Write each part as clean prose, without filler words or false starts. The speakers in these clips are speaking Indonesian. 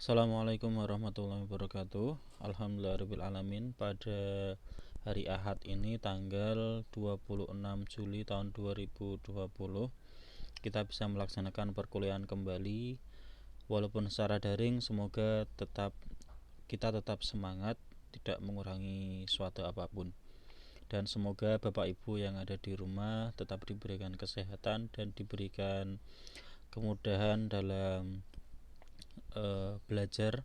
Assalamualaikum warahmatullahi wabarakatuh. Alhamdulillahirrahmanirrahim. Pada hari Ahad ini tanggal 26 Juli tahun 2020 kita bisa melaksanakan perkuliahan kembali walaupun secara daring. Semoga kita tetap semangat, tidak mengurangi suatu apapun. Dan semoga Bapak Ibu yang ada di rumah tetap diberikan kesehatan dan diberikan kemudahan dalam belajar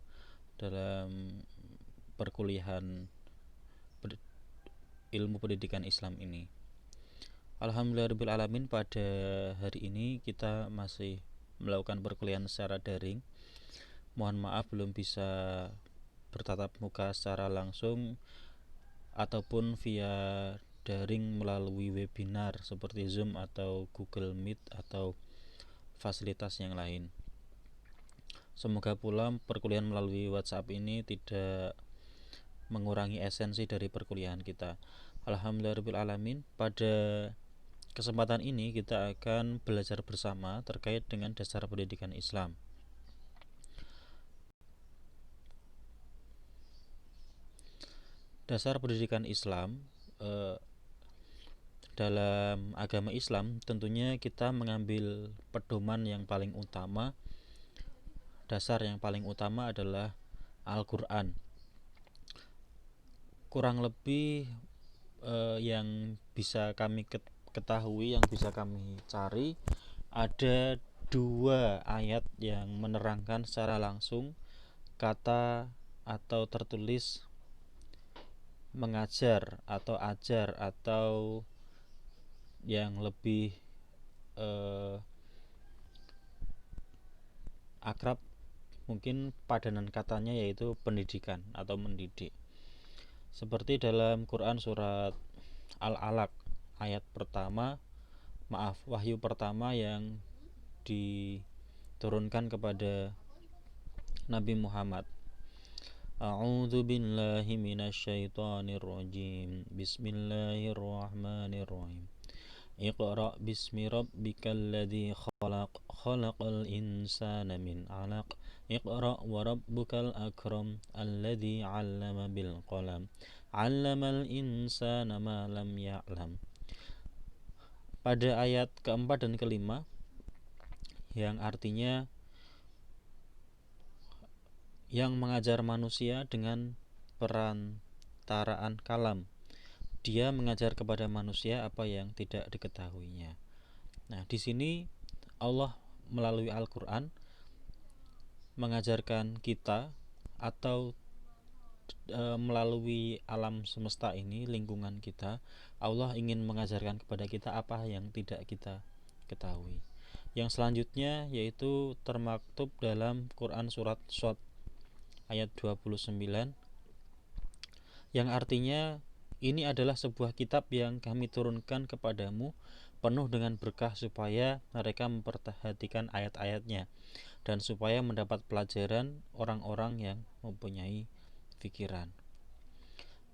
dalam perkuliahan ilmu pendidikan Islam ini. Alhamdulillahirrahmanirrahim. Pada hari ini kita masih melakukan perkuliahan secara daring. Mohon maaf belum bisa bertatap muka secara langsung ataupun via daring melalui webinar seperti Zoom atau Google Meet atau fasilitas yang lain. Semoga pula perkuliahan melalui WhatsApp ini tidak mengurangi esensi dari perkuliahan kita. Alhamdulillahirrahmanirrahim. Pada kesempatan ini kita akan belajar bersama terkait dengan dasar pendidikan Islam. Dasar pendidikan Islam dalam agama Islam tentunya kita mengambil pedoman yang paling utama. Dasar yang paling utama adalah Al-Quran. Kurang lebih yang bisa kami ketahui, yang bisa kami cari, ada dua ayat yang menerangkan secara langsung kata atau tertulis mengajar atau ajar, atau yang lebih akrab mungkin padanan katanya yaitu pendidikan atau mendidik. Seperti dalam Quran surat Al-Alaq ayat pertama, wahyu pertama yang diturunkan kepada Nabi Muhammad. A'udzu billahi minasyaitonir rajim. Bismillahirrahmanirrahim. Iqra bismi rabbikal ladzi khalaq, khalaqal insana min 'alaq. Iqra wa rabbukal akram alladzi 'allama bil qalam, 'allamal insana ma lam ya'lam. Pada ayat keempat dan kelima yang artinya yang mengajar manusia dengan perantaraan kalam. Dia mengajar kepada manusia apa yang tidak diketahuinya. Nah, di sini Allah melalui Al-Quran mengajarkan kita atau melalui alam semesta ini, lingkungan kita, Allah ingin mengajarkan kepada kita apa yang tidak kita ketahui. Yang selanjutnya yaitu termaktub dalam Quran surat Shad ayat 29 yang artinya ini adalah sebuah kitab yang kami turunkan kepadamu penuh dengan berkah supaya mereka memperhatikan ayat-ayatnya dan supaya mendapat pelajaran orang-orang yang mempunyai pikiran.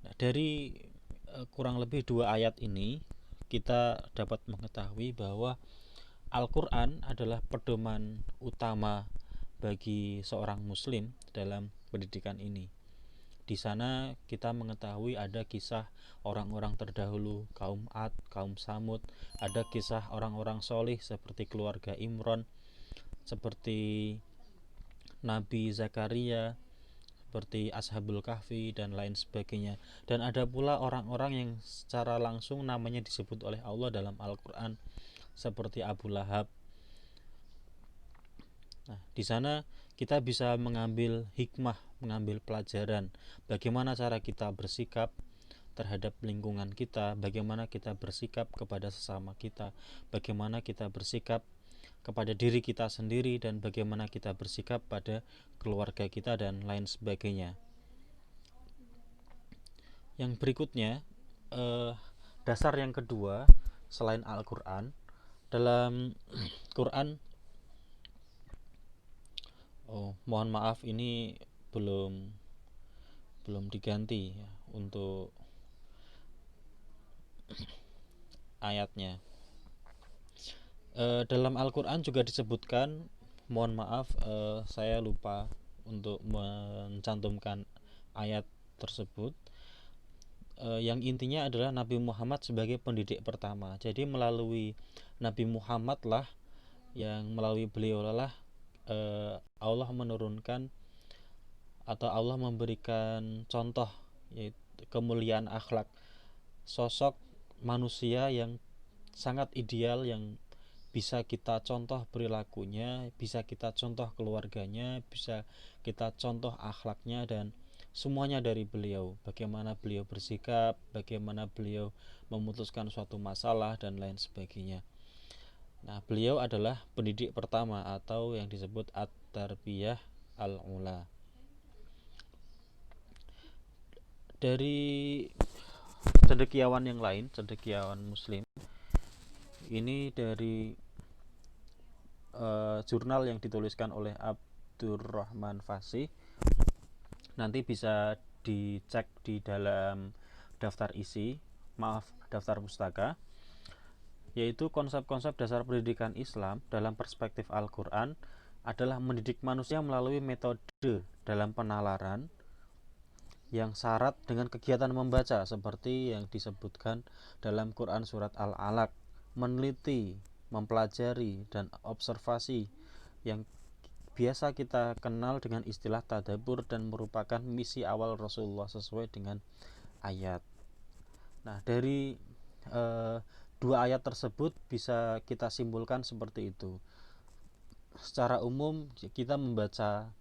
Nah, dari kurang lebih dua ayat ini kita dapat mengetahui bahwa Al-Quran adalah pedoman utama bagi seorang muslim dalam pendidikan ini. Di sana kita mengetahui ada kisah orang-orang terdahulu, kaum Ad, kaum Samud, ada kisah orang-orang solih seperti keluarga Imron, seperti Nabi Zakaria, seperti Ashabul Kahfi dan lain sebagainya. Dan ada pula orang-orang yang secara langsung namanya disebut oleh Allah dalam Al-Quran seperti Abu Lahab. Nah, di sana kita bisa mengambil hikmah, mengambil pelajaran bagaimana cara kita bersikap terhadap lingkungan kita, bagaimana kita bersikap kepada sesama kita, bagaimana kita bersikap kepada diri kita sendiri, dan bagaimana kita bersikap pada keluarga kita dan lain sebagainya. Yang berikutnya, dasar yang kedua selain Al-Quran, dalam Quran, mohon maaf ini belum diganti ya, untuk ayatnya. Dalam Al-Quran juga disebutkan, mohon maaf saya lupa untuk mencantumkan ayat tersebut, yang intinya adalah Nabi Muhammad sebagai pendidik pertama. Jadi melalui Nabi Muhammad lah, yang melalui beliau lah Allah menurunkan atau Allah memberikan contoh, yaitu kemuliaan akhlak, sosok manusia yang sangat ideal, yang bisa kita contoh perilakunya, bisa kita contoh keluarganya, bisa kita contoh akhlaknya, dan semuanya dari beliau. Bagaimana beliau bersikap, bagaimana beliau memutuskan suatu masalah, dan lain sebagainya. Nah, beliau adalah pendidik pertama atau yang disebut at-tarbiyah al-ula. Dari cendekiawan yang lain, cendekiawan muslim, ini dari jurnal yang dituliskan oleh Abdurrahman Fasih. Nanti bisa dicek di dalam daftar isi, daftar pustaka, yaitu konsep-konsep dasar pendidikan Islam dalam perspektif Al-Quran adalah mendidik manusia melalui metode dalam penalaran yang syarat dengan kegiatan membaca seperti yang disebutkan dalam Quran surat Al-Alaq, meneliti, mempelajari, dan observasi, yang biasa kita kenal dengan istilah tadabbur dan merupakan misi awal Rasulullah sesuai dengan ayat. Nah, dari dua ayat tersebut bisa kita simpulkan seperti itu. Secara umum kita membaca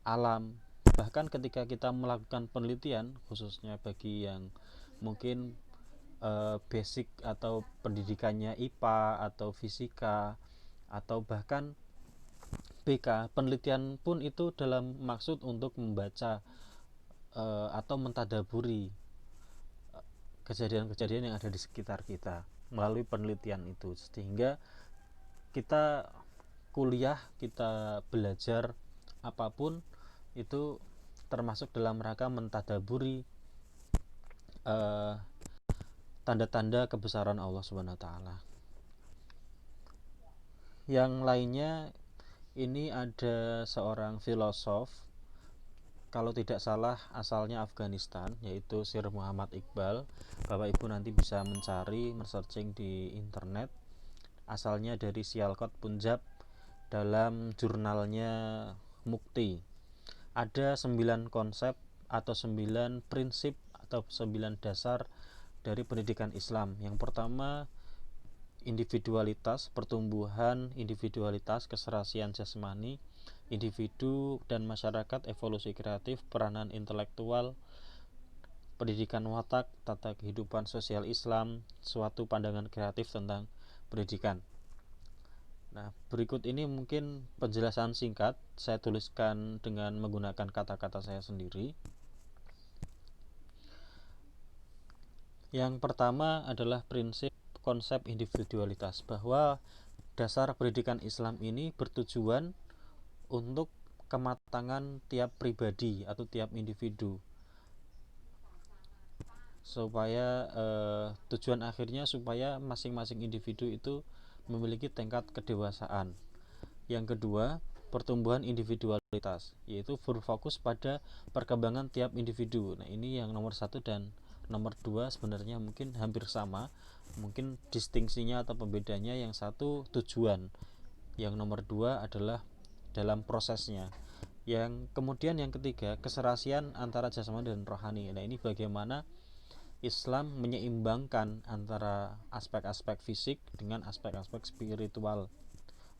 alam, bahkan ketika kita melakukan penelitian, khususnya bagi yang mungkin basic atau pendidikannya IPA atau fisika atau bahkan BK, penelitian pun itu dalam maksud untuk membaca atau mentadaburi kejadian-kejadian yang ada di sekitar kita melalui penelitian itu, sehingga kita kuliah, kita belajar apapun itu termasuk dalam rangka mentadaburi tanda-tanda kebesaran Allah Subhanahu wa taala. Yang lainnya, ini ada seorang filosof, kalau tidak salah asalnya Afghanistan, yaitu Sir Muhammad Iqbal. Bapak Ibu nanti bisa mencari, searching di internet. Asalnya dari Sialkot, Punjab. Dalam jurnalnya Mukti ada 9 konsep atau 9 prinsip atau 9 dasar dari pendidikan Islam. Yang pertama, individualitas, pertumbuhan individualitas, keserasian jasmani individu dan masyarakat, evolusi kreatif, peranan intelektual, pendidikan watak, tata kehidupan sosial Islam, suatu pandangan kreatif tentang pendidikan. Nah, berikut ini mungkin penjelasan singkat, saya tuliskan dengan menggunakan kata-kata saya sendiri. Yang pertama adalah prinsip konsep individualitas, bahwa dasar pendidikan Islam ini bertujuan untuk kematangan tiap pribadi atau tiap individu, supaya tujuan akhirnya supaya masing-masing individu itu memiliki tingkat kedewasaan. Yang kedua, pertumbuhan individualitas, yaitu berfokus pada perkembangan tiap individu. Nah, ini yang nomor 1 dan nomor 2 sebenarnya mungkin hampir sama, mungkin distingsinya atau pembedanya yang satu tujuan, yang nomor 2 adalah dalam prosesnya. Yang kemudian yang ketiga, keserasian antara jasmani dan rohani. Nah, ini bagaimana Islam menyeimbangkan antara aspek-aspek fisik dengan aspek-aspek spiritual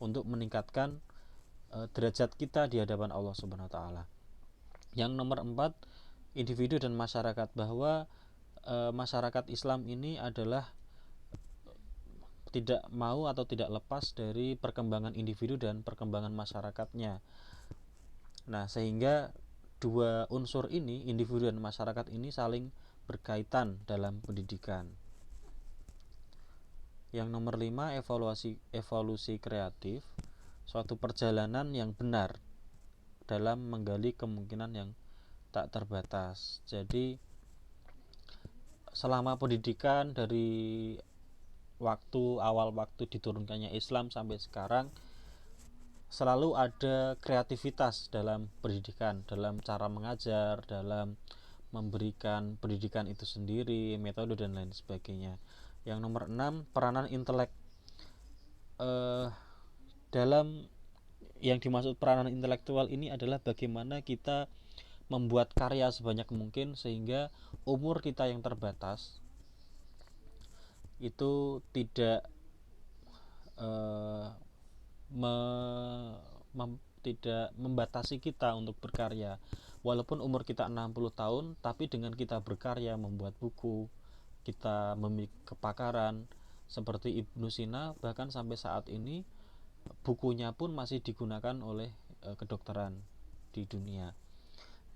untuk meningkatkan derajat kita di hadapan Allah Subhanahu wa taala. Yang nomor 4, individu dan masyarakat, bahwa masyarakat Islam ini adalah tidak mau atau tidak lepas dari perkembangan individu dan perkembangan masyarakatnya. Nah, sehingga dua unsur ini, individu dan masyarakat ini, saling berkaitan dalam pendidikan. Yang nomor 5, evolusi kreatif, suatu perjalanan yang benar dalam menggali kemungkinan yang tak terbatas. Jadi selama pendidikan dari awal waktu diturunkannya Islam sampai sekarang, selalu ada kreativitas dalam pendidikan, dalam cara mengajar, dalam memberikan pendidikan itu sendiri, metode dan lain sebagainya. Yang nomor 6, peranan intelek. eh, Dalam yang dimaksud peranan intelektual ini adalah bagaimana kita membuat karya sebanyak mungkin sehingga umur kita yang terbatas itu tidak eh, me, tidak membatasi kita untuk berkarya. Walaupun umur kita 60 tahun, tapi dengan kita berkarya, membuat buku, kita memiliki kepakaran seperti Ibnu Sina, bahkan sampai saat ini bukunya pun masih digunakan oleh kedokteran di dunia.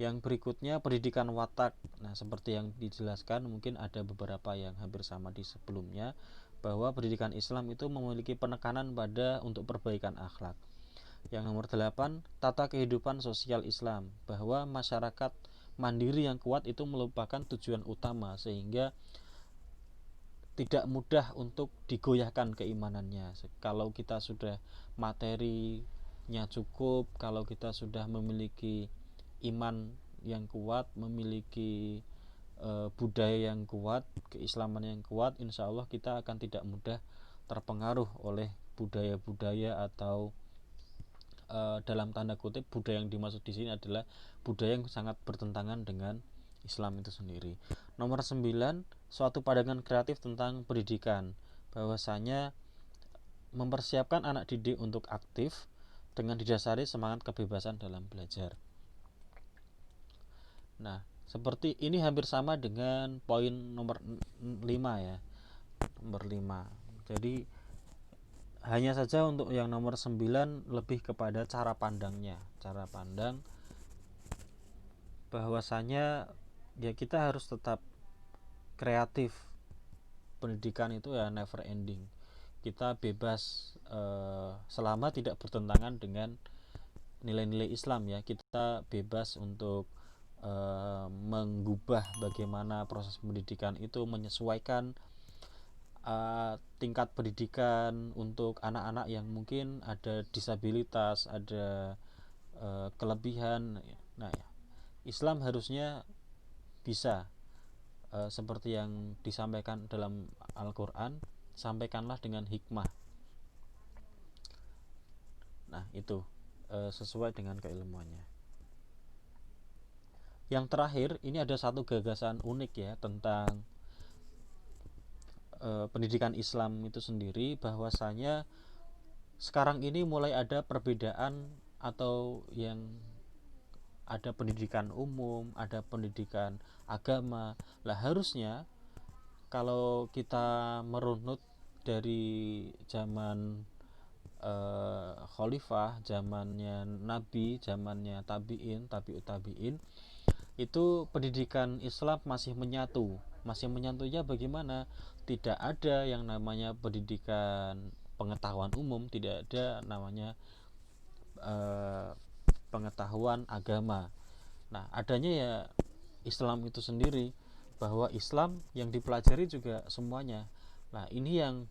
Yang berikutnya pendidikan watak. Nah, seperti yang dijelaskan, mungkin ada beberapa yang hampir sama di sebelumnya, bahwa pendidikan Islam itu memiliki penekanan pada untuk perbaikan akhlak. Yang nomor 8, tata kehidupan sosial Islam, bahwa masyarakat mandiri yang kuat itu merupakan tujuan utama sehingga tidak mudah untuk digoyahkan keimanannya. Kalau kita sudah materinya cukup, kalau kita sudah memiliki iman yang kuat, memiliki budaya yang kuat, keislaman yang kuat, insya Allah kita akan tidak mudah terpengaruh oleh budaya-budaya atau dalam tanda kutip budaya yang dimaksud di sini adalah budaya yang sangat bertentangan dengan Islam itu sendiri. Nomor 9, suatu pandangan kreatif tentang pendidikan, bahwasanya mempersiapkan anak didik untuk aktif dengan didasari semangat kebebasan dalam belajar. Nah, seperti ini hampir sama dengan poin nomor 5 ya. Nomor 5. Jadi hanya saja untuk yang nomor 9 lebih kepada cara pandangnya. Cara pandang bahwasanya ya kita harus tetap kreatif. Pendidikan itu ya never ending. Kita bebas selama tidak bertentangan dengan nilai-nilai Islam ya. Kita bebas untuk mengubah bagaimana proses pendidikan itu menyesuaikan tingkat pendidikan untuk anak-anak yang mungkin ada disabilitas, ada kelebihan. Nah, ya, Islam harusnya bisa seperti yang disampaikan dalam Al-Quran, sampaikanlah dengan hikmah. Nah, itu sesuai dengan keilmuannya. Yang terakhir, ini ada satu gagasan unik ya tentang pendidikan Islam itu sendiri, bahwasanya sekarang ini mulai ada perbedaan atau yang ada pendidikan umum, ada pendidikan agama. Lah harusnya kalau kita merunut dari zaman khalifah, zamannya nabi, zamannya tabi'in, tabi'ut tabi'in, itu pendidikan Islam masih menyatu. Masih menyatunya bagaimana? Tidak ada yang namanya pendidikan pengetahuan umum, tidak ada namanya eh, pengetahuan agama. Nah, adanya ya Islam itu sendiri, bahwa Islam yang dipelajari juga semuanya. Nah, ini yang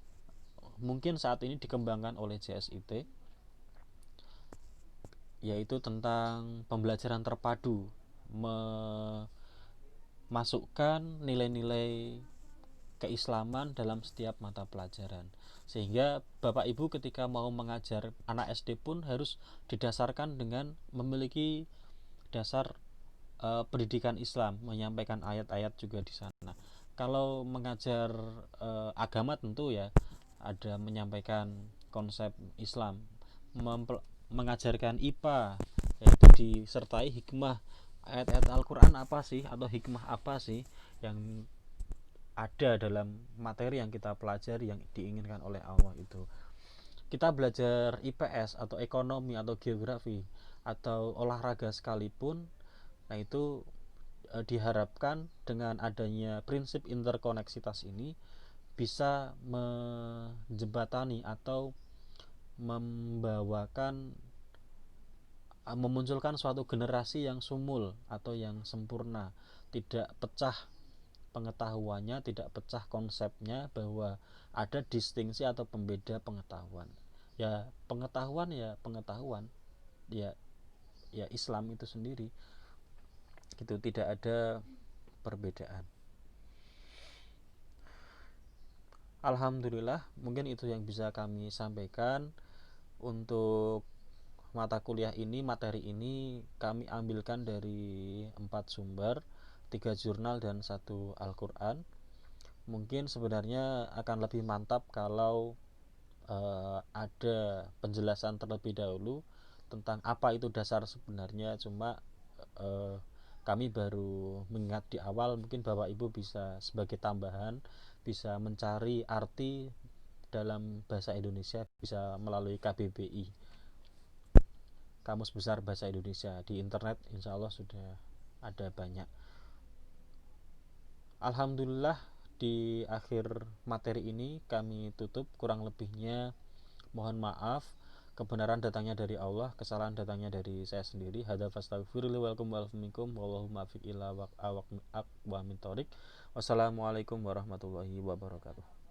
mungkin saat ini dikembangkan oleh JSIT, yaitu tentang pembelajaran terpadu, memasukkan nilai-nilai keislaman dalam setiap mata pelajaran, sehingga Bapak Ibu ketika mau mengajar anak SD pun harus didasarkan dengan memiliki dasar pendidikan Islam, menyampaikan ayat-ayat juga di sana. Kalau mengajar agama tentu ya ada menyampaikan konsep Islam, mengajarkan IPA yaitu disertai hikmah, ayat-ayat Al-Quran apa sih atau hikmah apa sih yang ada dalam materi yang kita pelajari yang diinginkan oleh Allah itu. Kita belajar IPS atau ekonomi atau geografi atau olahraga sekalipun, nah itu diharapkan dengan adanya prinsip interkoneksitas ini bisa menjembatani atau membawakan memunculkan suatu generasi yang sumul atau yang sempurna, tidak pecah pengetahuannya, tidak pecah konsepnya, bahwa ada distingsi atau pembeda pengetahuan. Ya pengetahuan, ya pengetahuan, ya ya Islam itu sendiri, itu tidak ada perbedaan. Alhamdulillah, mungkin itu yang bisa kami sampaikan untuk mata kuliah ini. Materi ini kami ambilkan dari 4 sumber, 3 jurnal dan 1 Al-Quran. Mungkin sebenarnya akan lebih mantap kalau ada penjelasan terlebih dahulu tentang apa itu dasar sebenarnya. Cuma eh, kami baru mengingat di awal, mungkin Bapak Ibu bisa sebagai tambahan bisa mencari arti dalam bahasa Indonesia, bisa melalui KBBI, Kamus Besar Bahasa Indonesia, di internet insya Allah sudah ada banyak. Alhamdulillah, di akhir materi ini kami tutup. Kurang lebihnya mohon maaf. Kebenaran datangnya dari Allah, kesalahan datangnya dari saya sendiri. Hadza fastaghfirullah walakum walaikum wallahu muwaffiq ila aqwamit thoriq. Wassalamualaikum warahmatullahi wabarakatuh.